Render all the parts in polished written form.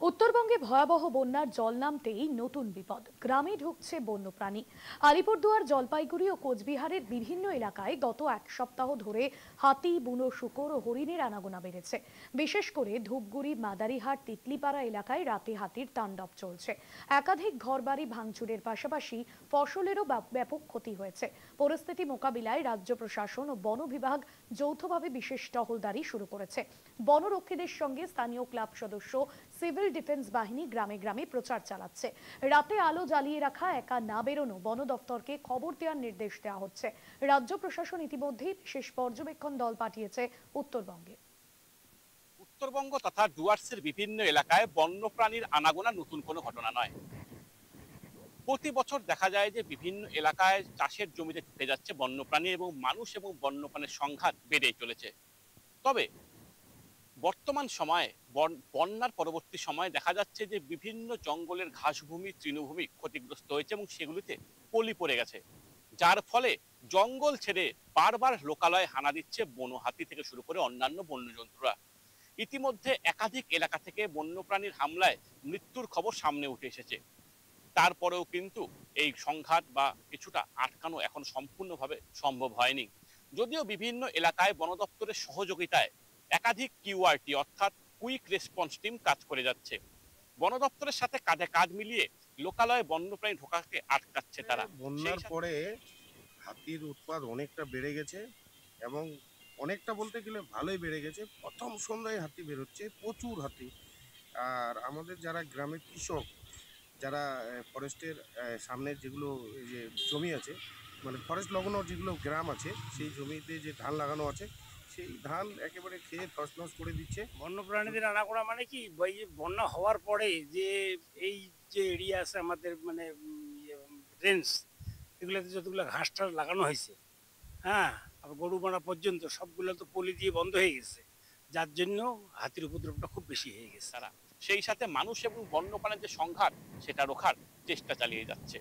উত্তরবঙ্গে ভয়াবহ বন্যার জল নামতেই নতুন বিপদ, গ্রামে ঢুকছে বন্যপ্রাণী। আলিপুরদুয়ার, জলপাইগুড়ি ও কোচবিহারের বিভিন্ন এলাকায় গত এক সপ্তাহ ধরে হাতি, বুনো শুকর ও হরিণের আনাগোনা বেড়েছে। বিশেষ করে ধূপগুড়ি, মাদারিহাট, তিতলিপাড়া এলাকায় রাতে হাতির তাণ্ডব চলছে। একাধিক ঘরবাড়ি ভাঙচুরের পাশাপাশি ফসলেরও ব্যাপক ক্ষতি হয়েছে। পরিস্থিতি মোকাবিলায় রাজ্য প্রশাসন ও বন বিভাগ যৌথভাবে বিশেষ টহলদারি শুরু করেছে। বনরক্ষীদের সঙ্গে স্থানীয় ক্লাব সদস্য, সিভিল ডিফেন্স বাহিনী গ্রামে গ্রামে প্রচার চালাচ্ছে। রাতে আলো জ্বালিয়ে রাখা, একা না বেরোনো, বন দফতরকে খবর দেওয়ার নির্দেশ দেওয়া হচ্ছে। রাজ্য প্রশাসন ইতিমধ্যেই বিশেষ পর্যবেক্ষণ দল পাঠিয়েছে উত্তরবঙ্গে। উত্তরবঙ্গ তথা ডুয়ার্সের বিভিন্ন এলাকায় বন্যপ্রাণীর আনাগোনা নতুন কোনো ঘটনা নয়। প্রতি বছর দেখা যায় যে বিভিন্ন এলাকায় চাষের জমিতে ঢুকে যাচ্ছে বন্যপ্রাণী এবং মানুষ এবং বন্যপ্রাণীর সংঘাত বেড়েই চলেছে। তবে বর্তমান সময়ে বন্যার পরবর্তী সময়ে দেখা যাচ্ছে যে বিভিন্ন জঙ্গলের ঘাসভূমি, তৃণভূমি ক্ষতিগ্রস্ত হয়েছে এবং সেগুলিতে পলি পড়ে গেছে, যার ফলে জঙ্গল ছেড়ে বারবার লোকালয়ে হানা দিচ্ছে বন্য হাতি থেকে শুরু করে অন্যান্য বন্যজন্তুরা। ইতিমধ্যে একাধিক এলাকা থেকে বন্যপ্রাণীর হামলায় মৃত্যুর খবর সামনে উঠে এসেছে। তারপরেও কিন্তু এই সংঘাত বা কিছুটা আটকানো এখন সম্পূর্ণভাবে সম্ভব হয়নি। যদিও বিভিন্ন এলাকায় বন দপ্তরের সহযোগিতায় একাধিক কিউআরটি অর্থাৎ কুইক রেসপন্স টিম কাজ করে যাচ্ছে। বন দপ্তরের সাথে কাঁধে কাঁধ মিলিয়ে লোকালয়ে বন্যপ্রাণী ঢোকাকে আটকাচ্ছে তারা। বন্যার পরে হাতির উৎপাত অনেকটা বেড়ে গেছে এবং অনেকটা বলতে গেলে ভালোই বেড়ে গেছে। প্রথম সন্ধ্যায় হাতি বেরোচ্ছে, প্রচুর হাতি। আর আমাদের যারা গ্রামের কৃষক, যারা ফরেস্টের সামনের যেগুলো এই যে জমি আছে, মানে ফরেস্ট লগ্ন যেগুলো গ্রাম আছে, সেই জমিতে যে ধান লাগানো আছে, সেই ধান একেবারে খেয়ে তছনছ করে দিচ্ছে। বন্যপ্রাণীদের আনাগোনা মানে কি, ওই যে বন্যা হওয়ার পরে যে এই যে এরিয়া আছে আমাদের, মানে রেঞ্জ, এগুলোতে যতগুলো ঘাস টাস লাগানো হয়েছে, হ্যাঁ, আবার গরু মারা পর্যন্ত সবগুলো তো পলি দিয়ে বন্ধ হয়ে গেছে, যার জন্য হাতির উপদ্রবটা খুব বেশি হয়ে গেছে। তারা সেই সাথে মানুষ এবং বন্যপ্রাণীর যে সংঘাত সেটা রোখার চেষ্টা চালিয়ে যাচ্ছে।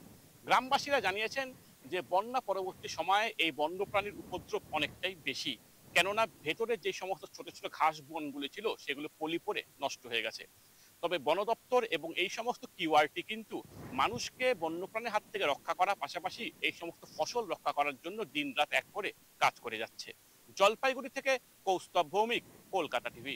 গ্রামবাসীরা জানিয়েছেন যে বন্যা পরবর্তী সময়ে এই বন্যপ্রাণীর উপদ্রব অনেকটাই বেশি, কেননা ভেতরে যে সমস্ত ছোট ছোট ঘাস বনগুলি ছিল সেগুলো পলি পড়ে নষ্ট হয়ে গেছে। তবে বন দপ্তর এবং এই সমস্ত কিউআরটি কিন্তু মানুষকে বন্যপ্রাণীর হাত থেকে রক্ষা করার পাশাপাশি এই সমস্ত ফসল রক্ষা করার জন্য দিনরাত এক করে কাজ করে যাচ্ছে। জলপাইগুড়ি থেকে কৌস্তব ভৌমিক, কলকাতা টিভি।